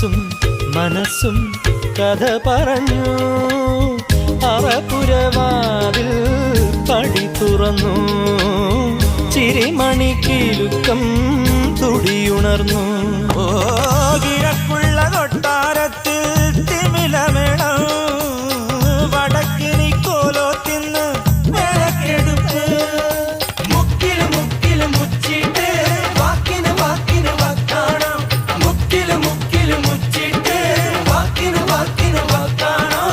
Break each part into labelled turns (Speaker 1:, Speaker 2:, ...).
Speaker 1: മനസ്സും മനസ്സും കഥ പറഞ്ഞു. അറപുരവാതിൽ പടി തുറന്നു. ചിരിമണിക്കിലുക്കം തുടിയുണർന്നു.
Speaker 2: ഓ കിഴക്കുള്ള കൊട്ടാരത്തിൽ തിമിലമേണം. വടക്കിനി കോലോത്തിന്ന് വിളക്കെടുപ്പ്. മുക്കില് മുക്കില് മുച്ചിട്ട് വാക്കിന് വാക്കിന് വാക്കാണം. മുക്കില് മുക്കില് മുച്ചിട്ട് വാക്കിന് വാക്കിന് വാക്കാണം.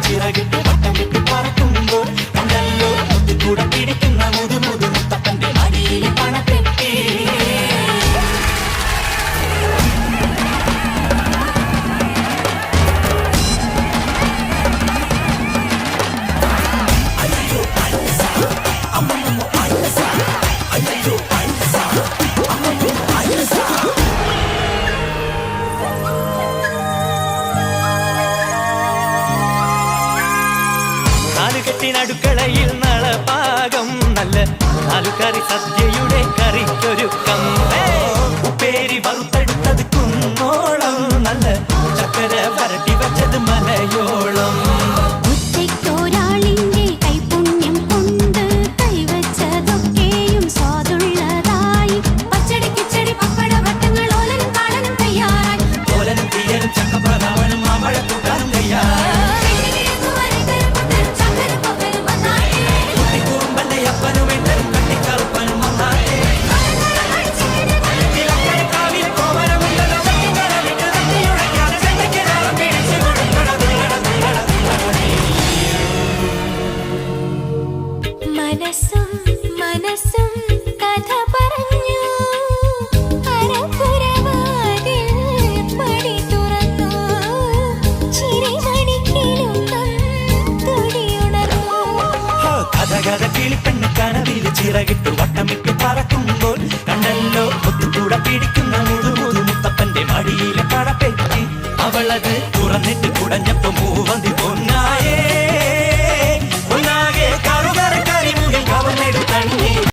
Speaker 2: ചിറകിട്ട് വട്ടം വിട്ട് പറക്കുമ്പോൾ കണ്ടല്ലോ മുത്തുകൂടെ പിടിക്കുന്ന മുതു മുതു മുത്തപ്പന്റെ മടിയിലെ പണപ്പെട്ടി. അടുക്കളയിൽ നളപാകം നല്ല നാലുകറി സദ്യയുടെ കറിക്കൊരുക്കം. ഉപ്പേരി വറുത്തെടുത്തത് കുന്നോളം നല്ല ചക്കര വരട്ടി വച്ചത് മലയോളം.
Speaker 3: ഒറ്റയ്ക്കൊരാളിന്റെ കൈപുണ്യം കൊണ്ട് കൈവച്ചതൊക്കെയും സ്വാദുള്ളതായി. പച്ചടി കിച്ചടി പപ്പട വട്ടങ്ങൾ ഓലനും കാളനും തയ്യാറായി.
Speaker 2: ഓലനും തീയനും ചക്കപ്രധാവനും മാമ്പഴ കൂട്ടാനും തയ്യാറായി.
Speaker 3: മനസ്സും മനസ്സും കഥ പറഞ്ഞു. അറപുരവാതിൽ പടി തുറന്നു. ചിരിമണിക്കിലുക്കം തുടിയുണർന്നു.
Speaker 2: കഥ കഥ കിളിപ്പെണ്ണ് കനവിൽ ചിറകിട്ട് വട്ടമിട്ട് പറക്കുമ്പോൾ കണ്ടല്ലോ മുത്തുകൂടെ പിടിക്കുന്ന മുതു മുതു മുത്തപ്പന്റെ മടിയിലെ പടപ്പെട്ടി. അവളത് തുറന്നിട്ട് കുടഞ്ഞപ്പം